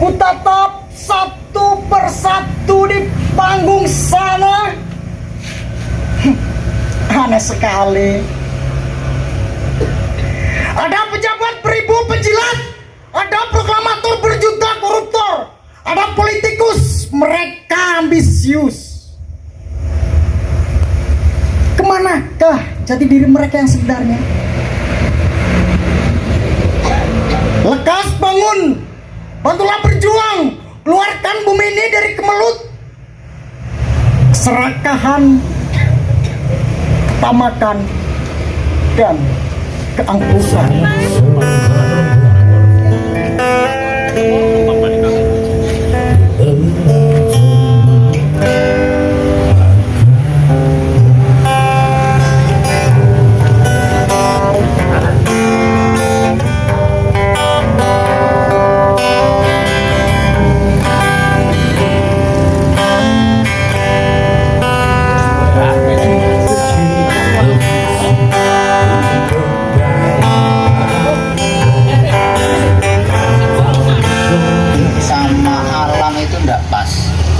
ku tatap satu persatu di panggung sana. Aneh sekali. Ada pejabat beribu penjilat, ada proklamator berjuta koruptor, ada politikus, mereka ambisius. Kemanakah jati diri mereka yang sebenarnya? Lekas bangun, bantulah berjuang, keluarkan bumi ini dari kemelut keserakahan, ketamakan, dan keangkuhan.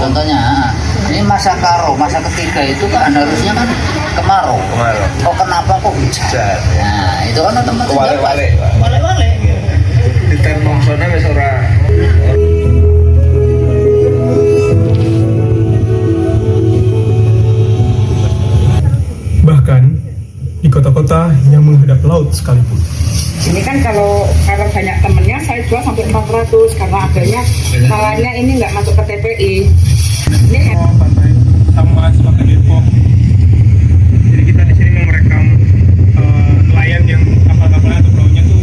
Contohnya, ini masa karo, masa ketiga itu kan harusnya kan kemarau. Oh kenapa kok hujan? Nah itu kan otomatis wale-wale. Di termong sana wis ora. Bahkan di kota-kota yang menghadap laut sekalipun. Ini kan kalau banyak temennya saya jual sampai 400 karena adanya malahnya ini nggak masuk ke TPI. Ini Pantai sama sebagai Depok. Jadi kita di sini mau merekam nelayan yang kapal-kapalnya atau perahunya tuh.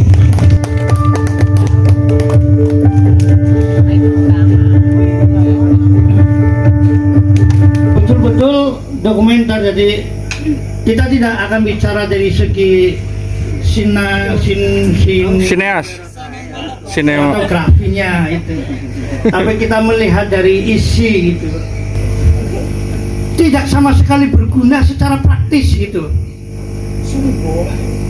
Betul-betul dokumenter, jadi kita tidak akan bicara dari segi sinematografinya itu, tapi kita melihat dari isi gitu, tidak sama sekali berguna secara praktis gitu,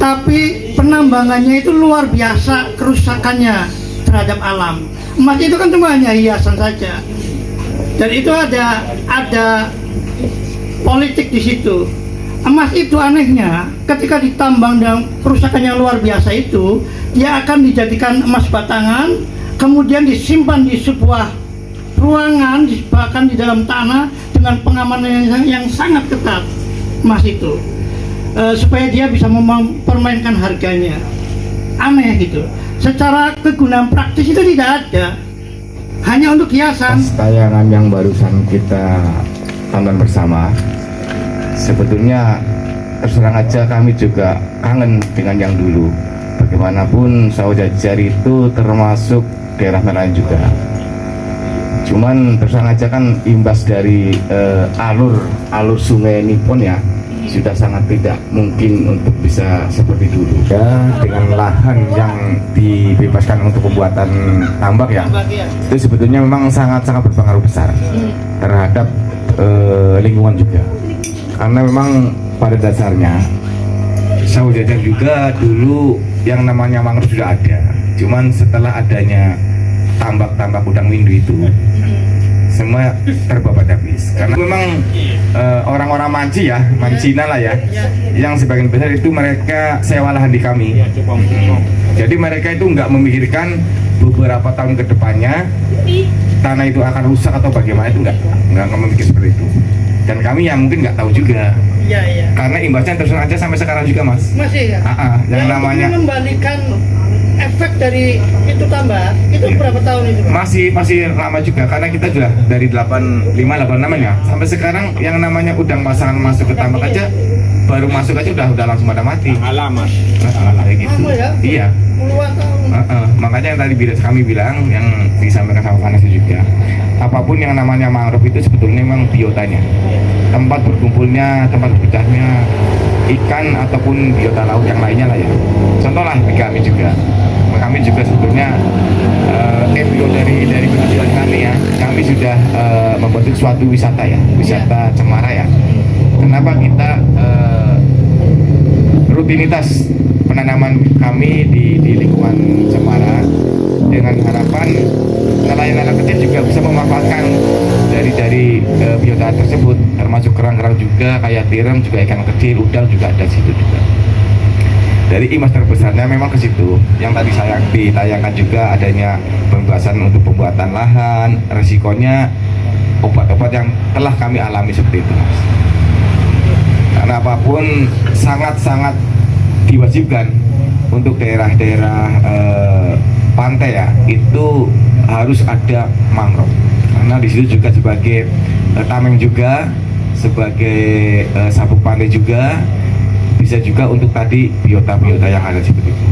tapi penambangannya itu luar biasa kerusakannya terhadap alam. Emas itu kan cuma hanya hiasan saja, dan itu ada politik di situ. Emas itu anehnya ketika ditambang dan kerusakan yang luar biasa itu, dia akan dijadikan emas batangan, kemudian disimpan di sebuah ruangan, bahkan di dalam tanah dengan pengamanan yang sangat ketat emas itu, supaya dia bisa mempermainkan harganya. Aneh gitu. Secara kegunaan praktis itu tidak ada, hanya untuk hiasan. Tayangan yang barusan kita tonton bersama, sebetulnya terus terang aja kami juga kangen dengan yang dulu. Bagaimanapun Sawah Jajar itu termasuk daerah nelayan juga. Cuman terus terang aja kan imbas dari alur sungai ini pun ya sudah sangat tidak mungkin untuk bisa seperti dulu. Ya, dengan lahan yang dibebaskan untuk pembuatan tambak ya, itu sebetulnya memang sangat-sangat berpengaruh besar terhadap lingkungan juga. Karena memang pada dasarnya Sawah Jajar juga dulu yang namanya mangrove sudah ada. Cuman setelah adanya tambak-tambak udang windu itu semua terbabat habis. Karena memang orang-orang Mancina lah ya, yang sebagian besar itu mereka sewa lahan di kami. Jadi mereka itu nggak memikirkan beberapa tahun ke depannya tanah itu akan rusak atau bagaimana, itu nggak memikir seperti itu. Dan kami yang mungkin nggak tahu juga, karena imbasnya terus aja sampai sekarang juga mas. Masih ya? Yang namanya membalikan efek dari itu tambah, itu berapa tahun itu? Masih lama juga, karena kita sudah dari 85-86 ya, sampai sekarang yang namanya udang pasangan masuk ke tambak aja, baru masuk aja udah langsung pada mati. Lama. Kayak gitu. Ya? Iya. Puluhan tahun. Makanya yang tadi kami bilang, yang disampaikan sama Vanessa juga, apapun yang namanya mangrove itu sebetulnya memang biotanya, tempat berkumpulnya, tempat berpecahnya ikan ataupun biota laut yang lainnya lah ya. Contoh lah kami juga sebetulnya embrio dari penjualan kami ya, kami sudah membentuk suatu wisata ya, wisata cemara ya. Kenapa kita rutinitas penanaman kami di lingkungan cemara dengan harapan nelayan-nelayan kecil juga bisa memanfaatkan dari biota tersebut, termasuk kerang-kerang juga, kayak tiram juga, ikan kecil, udang juga ada di situ juga. Dari imas terbesarnya memang ke situ. Yang tadi saya ditayangkan juga adanya pembahasan untuk pembuatan lahan, resikonya obat-obat yang telah kami alami seperti itu, Mas. Karena apapun sangat-sangat diwajibkan untuk daerah-daerah pantai ya, itu harus ada mangrove. Karena di situ juga sebagai tameng juga, sebagai sabuk pantai juga, bisa juga untuk tadi biota-biota yang ada seperti itu.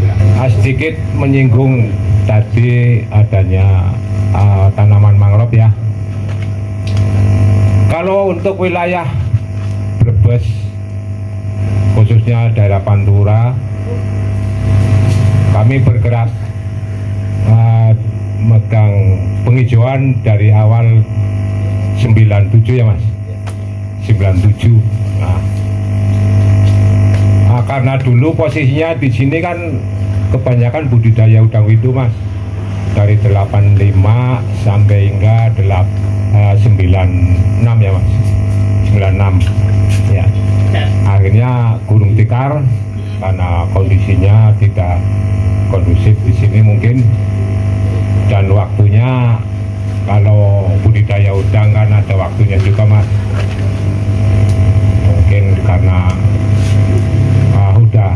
Sedikit menyinggung tadi adanya tanaman mangrove ya. Kalau untuk wilayah Brebes, khususnya daerah Pantura, kami bergerak megang penghijauan dari awal 97 ya Mas, 97. Karena dulu posisinya di sini kan kebanyakan budidaya udang widu Mas, dari 85 sampai hingga 96 ya Mas, 96 ya. Akhirnya Gunung Tikar karena kondisinya tidak kondusif di sini mungkin, dan waktunya kalau budidaya udang kan ada waktunya juga Mas. Mungkin karena udah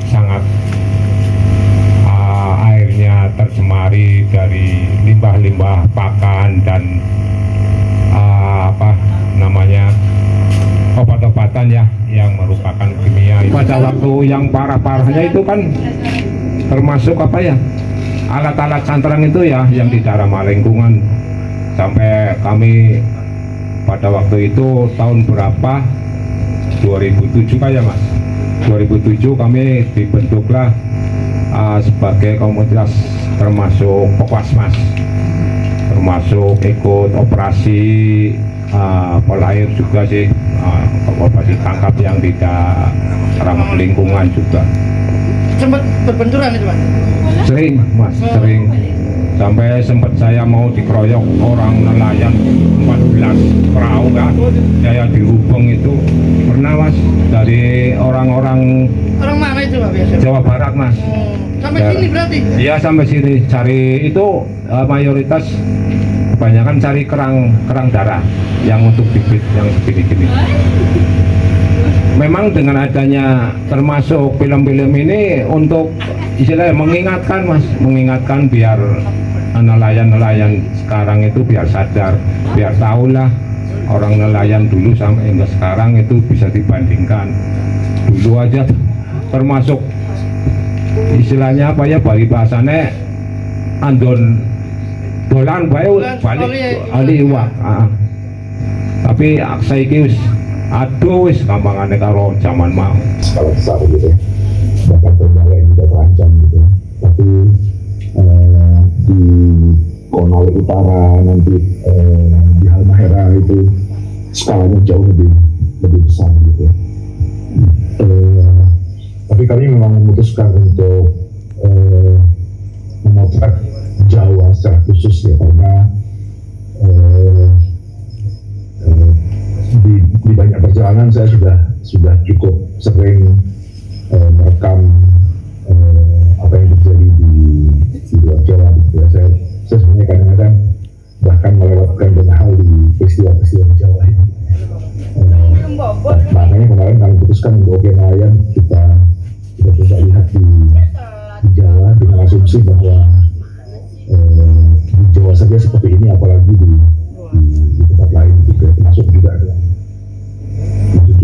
sangat airnya tercemari dari limbah-limbah pakan dan obat-obatan ya yang merupakan kimia. Pada waktu yang parah-parahnya itu kan termasuk alat-alat cantrang itu ya yang di daerah lingkungan, sampai kami pada waktu itu tahun berapa, 2007 kayak Mas, 2007 kami dibentuklah sebagai komunitas, termasuk Pokwasmas, termasuk ikut operasi polair juga sih, operasi tangkap yang tidak ramah lingkungan juga. Sempat berbenturan itu Mas? Sering Mas, sering. Sampai sempat saya mau dikeroyok orang nelayan 14 perahu kan, saya dihubung itu pernah Mas, dari orang-orang mana itu Pak biasa? Jawa Barat Mas. Sampai sini berarti? Iya sampai sini, cari itu mayoritas kebanyakan cari kerang darah yang untuk bibit yang segini-gini. Memang dengan adanya termasuk film-film ini untuk istilahnya mengingatkan Mas, mengingatkan biar nelayan-nelayan sekarang itu biar sadar, biar tahulah orang nelayan dulu sampai hingga sekarang itu bisa dibandingkan. Dulu aja termasuk istilahnya balik bahasanya andon dolan balik ali uang. Tapi saiki wis aduh wis gampangane karo zaman mau. Skala besar gitu, bahkan pembalai juga terancam gitu. Tapi di Konawe Utara nanti di Halmahera itu skalanya jauh lebih besar gitu. Tapi kami memang memutuskan untuk memotret Jawa secara khusus ya, karena di banyak perjalanan saya sudah cukup sering merekam apa yang terjadi di luar Jawa gitu ya. Saya sebenarnya kadang-kadang bahkan melewatkan banyak hal di peristiwa-peristiwa di Jawa ini. Makanya kemarin kami putuskan untuk nelayan kita coba lihat di Jawa dengan asumsi bahwa di Jawa saja seperti ini, apalagi di tempat lain gitu ya, termasuk juga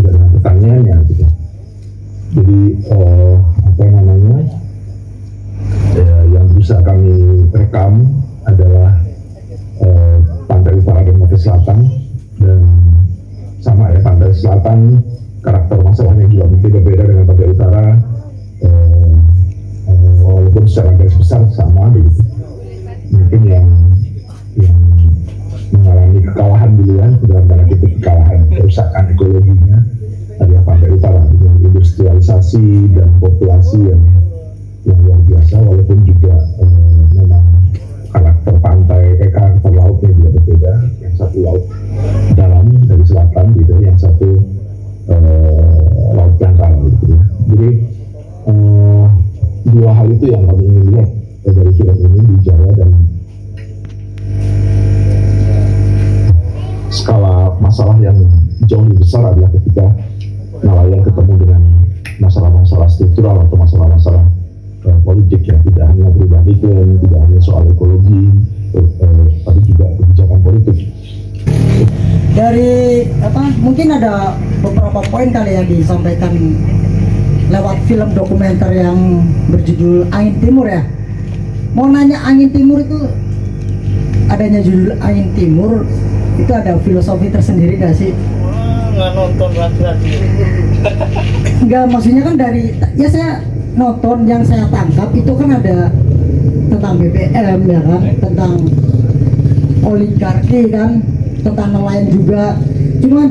dengan pertanyaannya gitu. Jadi yang bisa kami rekam adalah pantai utara dan pantai selatan, dan sama ya, pantai selatan karakter masalahnya juga mungkin berbeda dengan pantai utara, walaupun secara garis besar sama begitu. Mungkin yang mengalami kekalahan duluan, dalam tanda kutip kekalahan, kerusakan ekologinya adalah pantai utara dengan industrialisasi dan populasi yang luar biasa, walaupun juga memang karakter pantai laut dalam dari selatan gitu, yang satu laut dangkal gitu ya. Jadi dua hal itu yang kami ingin lihat dari film ini di Jawa, dan skala masalah yang jauh lebih besar adalah ketika nelayan ketemu dengan masalah-masalah struktural atau masalah-masalah politik yang tidak hanya perubahan iklim, tidak hanya soal ekologi, tapi juga kebijakan politik. Dari mungkin ada beberapa poin kali yang disampaikan lewat film dokumenter yang berjudul Angin Timur ya. Mau nanya, Angin Timur itu, adanya judul Angin Timur itu ada filosofi tersendiri gak sih? Nggak nonton lagi. Enggak, maksudnya kan dari ya saya nonton, yang saya tangkap itu kan ada tentang BBM ya kan, tentang oligarki kan, tentang nelayan juga. Cuma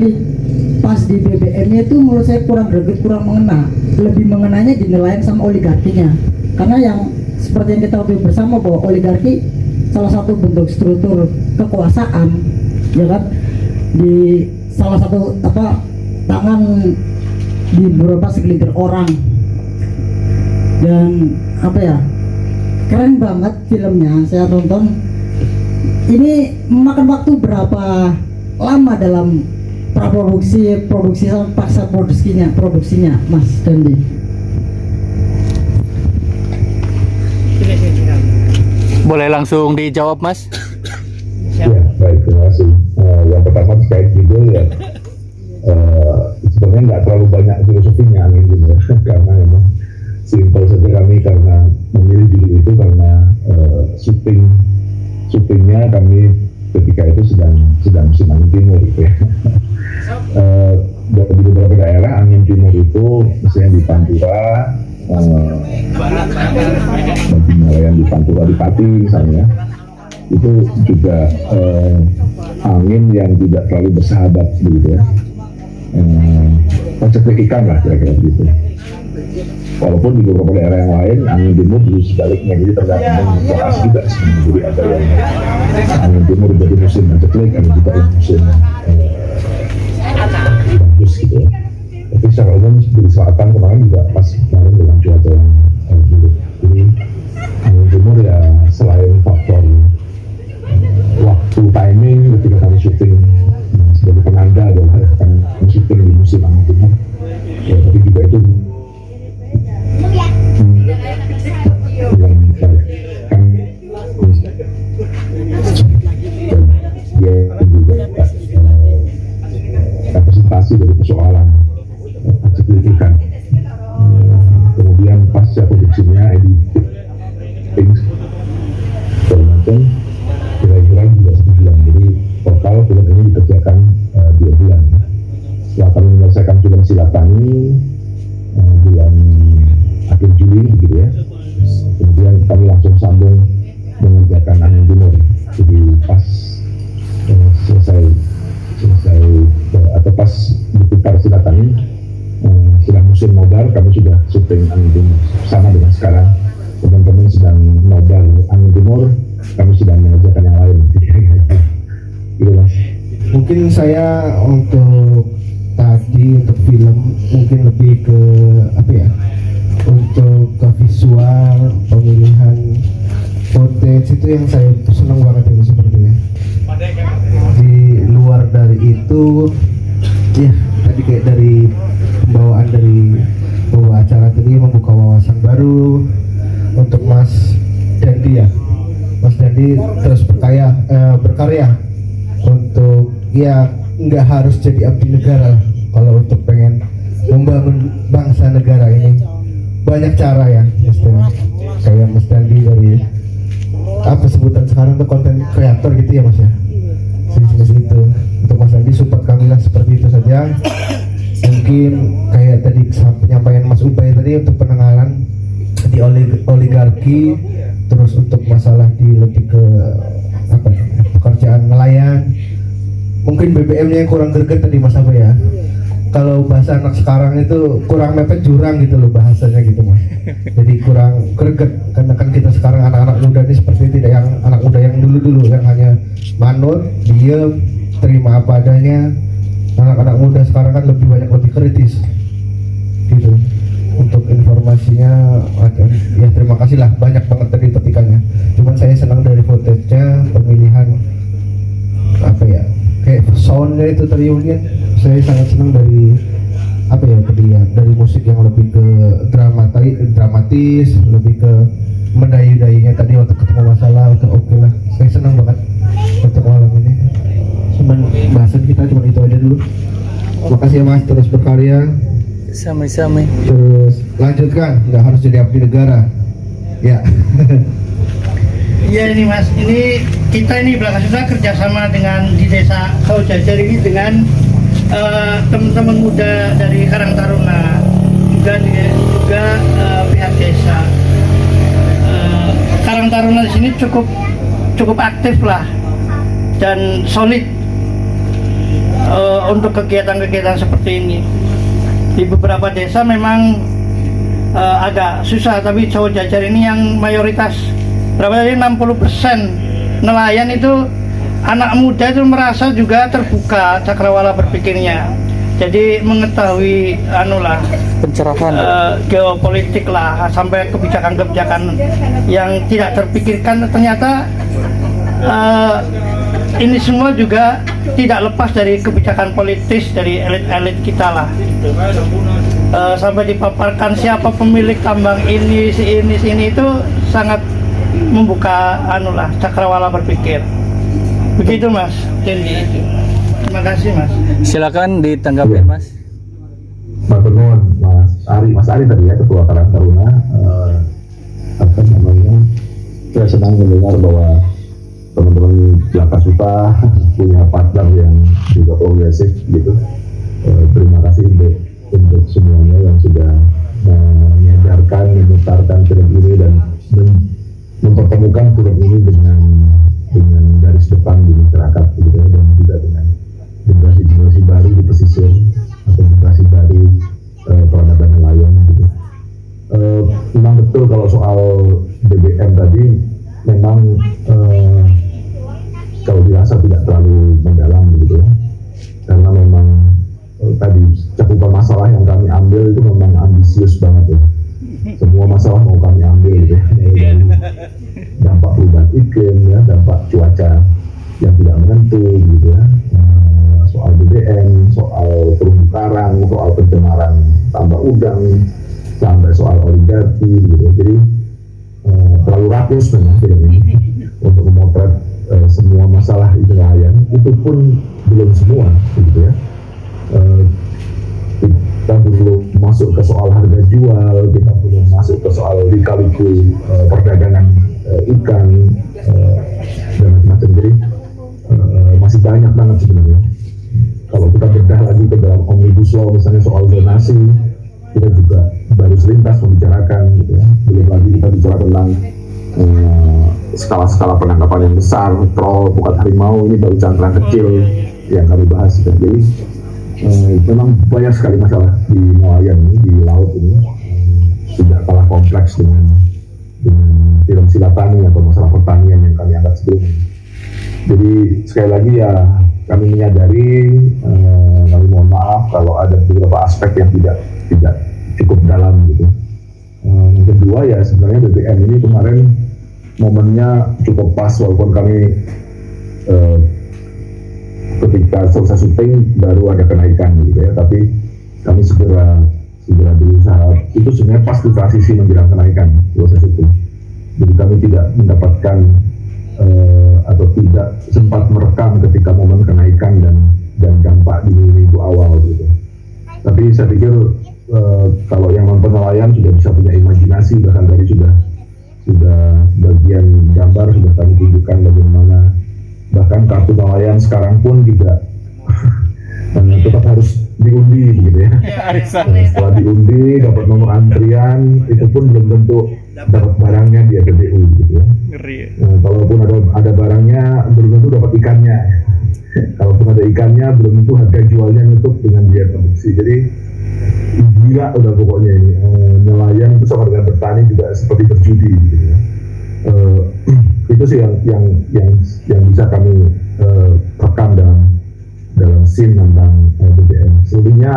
pas di BBM-nya itu menurut saya kurang greget, kurang mengena. Lebih mengenanya di nelayan sama oligarkinya. Karena yang seperti yang kita tahu bersama bahwa oligarki salah satu bentuk struktur kekuasaan ya kan, di salah satu tangan di beberapa segelintir orang. Dan keren banget filmnya, saya tonton. Ini memakan waktu berapa lama dalam praproduksi, produksi sama pasca produksinya Mas Dandi? Boleh langsung dijawab, Mas? Ya, baik, terima kasih. Yang pertama terkait judul ya, sebenarnya nggak terlalu banyak filosofinya gitu ya, karena memang simpel saja kami karena memilih judul itu karena syutingnya kami ketika itu sedang musim angin timur gitu ya. Di beberapa daerah angin timur itu misalnya di Pantura, bagi nelayan di Pantura, di Pati misalnya, itu juga angin yang tidak terlalu bersahabat gitu ya, paceklik ikan lah kira-kira gitu. Walaupun di beberapa daerah yang lain angin timur justru sebaliknya, jadi tergantung lokasi juga sebenarnya. Jadi ada yang angin timur jadi musim paceklik, ada juga yang musim bagus gitu ya. Tapi secara umum di selatan kemarin juga pas kemarin dengan cuaca yang buruk. Jadi angin timur ya selain faktor waktu timing ketika kami syuting sebagai penanda adalah kami syuting di musim angin timur ya, tapi juga itu yang kan dia juga representasi dari persoalan signifikan. Kemudian pasca produksinya editing segala macam kira-kira juga 1 bulan. Jadi total film ini dikerjakan 2 bulan. Setelah kami menyelesaikan film Silatani bulan akhir Juli gitu ya, kemudian kami langsung sambung mengerjakan Angin Timur. Jadi pas selesai atau pas diputar Silatani sedang musim nobar, kami sudah syuting Angin Timur. Sama dengan sekarang teman-teman sedang nobar Angin Timur, kami sedang mengerjakan yang lain. Gitu Mas. Mungkin saya untuk film mungkin lebih ke untuk ke visual, pemilihan footage itu yang saya senang banget itu sepertinya. Di luar dari itu ya tadi kayak dari pembawaan dari pembawa acara tadi membuka wawasan baru untuk Mas Dandi ya. Mas Dandi terus berkarya untuk ya nggak harus jadi abdi negara. Kalau untuk pengen membangun bangsa negara ini banyak cara ya, Mas Dandi. Kayak Mas Dandi dari apa sebutan sekarang tuh konten kreator gitu ya Mas ya. Segitu. Untuk Mas Dandi support kami lah seperti itu saja. Mungkin kayak tadi penyampaian Mas Ubay tadi untuk penanganan di oligarki, terus untuk masalah di lebih ke pekerjaan nelayan. Mungkin BBM-nya yang kurang greget tadi Mas apa ya? Kalau bahasa anak sekarang itu kurang mepet jurang gitu loh bahasanya gitu Mas. Jadi kurang greget karena kan kita sekarang anak-anak muda ini seperti tidak yang anak muda yang dulu yang hanya manut, diem, terima apa adanya. Anak-anak muda sekarang kan lebih kritis gitu. Untuk informasinya ya terima kasih lah, banyak banget tadi petikannya. Cuman saya senang dari footage-nya, pemilihan apa ya, kayak soundnya itu tadi mungkin saya sangat senang dari apa ya tadi ya, dari musik yang lebih ke dramatis, lebih ke mendayu-dayunya tadi waktu ketemu masalah. Oke lah, saya senang banget untuk malam ini. Cuman bahasan kita cuma itu aja dulu. Makasih ya Mas, terus berkarya. Sama-sama. Terus lanjutkan, nggak harus jadi abdi negara. Ya. Iya ini Mas, ini kita ini belakang sudah kerjasama dengan di desa Saujajar ini dengan teman-teman muda dari Karang Taruna, juga pihak desa. Karang Taruna di sini cukup aktif lah dan solid untuk kegiatan-kegiatan seperti ini. Di beberapa desa memang agak susah, tapi Saujajar ini yang mayoritas, berapa tadi 60% nelayan itu anak muda itu merasa juga terbuka cakrawala berpikirnya. Jadi mengetahui pencerahan geopolitik lah, sampai kebijakan-kebijakan yang tidak terpikirkan ternyata ini semua juga tidak lepas dari kebijakan politis dari elit-elit kita lah. Sampai dipaparkan siapa pemilik tambang ini, si ini itu sangat membuka cakrawala berpikir. Begitu Mas, Dendi itu. Terima kasih Mas. Silakan ditanggapi Mas. Matur nuwun Mas Ari tadi ya, Ketua Karang Taruna. Saya senang mendengar bahwa teman-teman Jelaka Suta punya partner yang juga progresif gitu. Terima kasih untuk semuanya yang sudah menyadarkan, memutarkan film ini dan mempertemukan film ini dengan garis depan di masyarakat gitu ya, dan juga dengan generasi baru di pesisir atau generasi baru peradaban nelayan gitu. Memang betul kalau soal BBM tadi memang kalau dirasa tidak terlalu mendalam gitu ya, karena memang tadi cakupan masalah yang kami ambil itu memang ambisius banget ya. Semua masalah mau kami ambil gitu ya, dari dampak perubahan iklim ya, dampak cuaca yang tidak menentu gitu ya, soal BBM, soal terumbu karang, soal pencemaran tambak udang, sampai soal oligarki gitu. Jadi terlalu ratus memang film ini untuk memotret semua masalah itu nelayan. Itu pun belum semua gitu ya. Kita belum masuk ke soal harga jual, kita belum masuk ke soal lika-liku perdagangan ikan dan macam-macam. Jadi masih banyak banget sebenarnya. Kalau kita bedah lagi ke dalam Omnibus Law misalnya soal zonasi, kita juga baru selintas membicarakan gitu ya. Belum lagi kita bicara tentang skala-skala penangkapan yang besar, troll, pukat harimau, ini baru cantrang kecil yang kami bahas. Jadi memang banyak sekali masalah di nelayan ini, di laut ini, tidak kalah kompleks dengan film silatani atau masalah pertanian yang kami angkat sebelumnya. Jadi sekali lagi ya, kami menyadari, kami mohon maaf kalau ada beberapa aspek yang tidak cukup dalam gitu. Yang kedua ya sebenarnya BBM ini kemarin momennya cukup pas, walaupun kami ketika selesai syuting baru ada kenaikan gitu ya, tapi kami segera berusaha. Itu sebenarnya pas di transisi menjelang kenaikan selesai syuting. Jadi kami tidak mendapatkan atau tidak sempat merekam ketika momen kenaikan dan dampak di minggu awal gitu. Tapi saya pikir kalau yang nonton nelayan sudah bisa punya imajinasi, bahkan tadi sudah bagian gambar sudah kami tunjukkan bagaimana bahkan kartu nelayan sekarang pun juga tetap harus diundi gitu ya. Setelah diundi dapat nomor antrian, itu pun belum tentu dapat barangnya di APBU gitu ya. Kalaupun ada barangnya belum tentu dapat ikannya. Kalaupun ada ikannya belum tentu harga jualnya nutup dengan biaya produksi. Jadi gila udah pokoknya ini. Nelayan itu sama dengan bertani juga seperti berjudi gitu ya. Itu sih yang bisa kami rekam dalam SIM tentang BBM. Selebihnya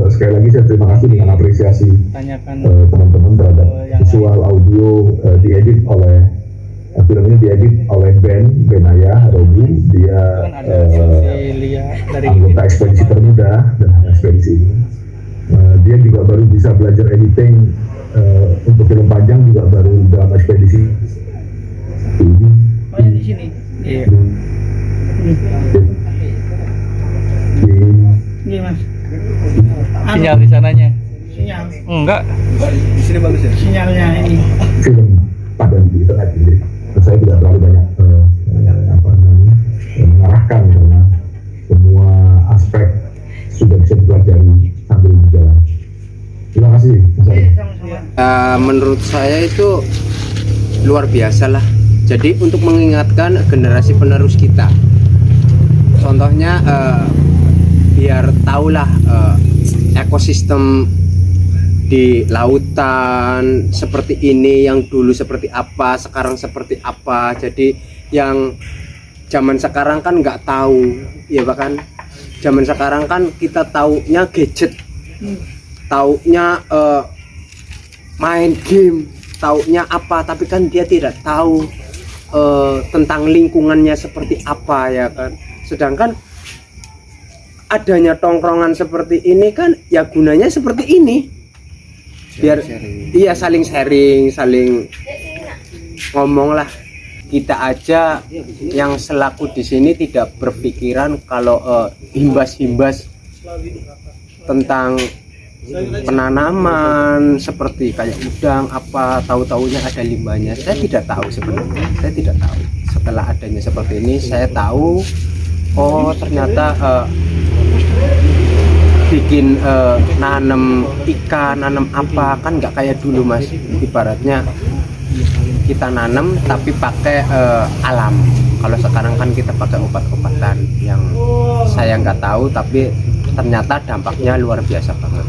sekali lagi saya terima kasih dengan apresiasi Tanyakan teman-teman terhadap yang visual audio diedit oleh film ini diedit oleh Ben Ayah Robu. Dia kan ada Cecilia dari anggota ekspedisi termuda dan ekspedisi ini. Dia juga baru bisa belajar editing untuk film panjang juga baru dalam ekspedisi ini. Oh, yang di sini. iya. Ini Mas. Sinyal di sananya. Sinyal. Enggak. Sinyalnya ini. Film padam di internet jadi saya tidak terlalu banyak mengarahkan karena semua aspek sudah bisa dipelajari sambil berjalan. Terima kasih Mas Ari. Menurut saya itu luar biasa lah. Jadi untuk mengingatkan generasi penerus kita, contohnya biar tahulah ekosistem di lautan seperti ini, yang dulu seperti apa, sekarang seperti apa. Jadi yang zaman sekarang kan nggak tahu, ya bahkan zaman sekarang kan kita taunya gadget, taunya main game, taunya apa, tapi kan dia tidak tahu tentang lingkungannya seperti apa, ya kan. Sedangkan adanya tongkrongan seperti ini kan ya gunanya seperti ini, biar iya saling sharing, saling ngomong lah. Kita aja yang selaku di sini tidak berpikiran kalau himbas-himbas tentang penanaman seperti kayak udang apa, tahu-taunya ada limbahnya. Saya tidak tahu sebenarnya, saya tidak tahu. Setelah adanya seperti ini saya tahu, oh ternyata bikin nanam ikan, nanam apa kan nggak kayak dulu Mas. Ibaratnya kita nanam tapi pakai alam. Kalau sekarang kan kita pakai obat-obatan yang saya nggak tahu, tapi ternyata dampaknya luar biasa banget.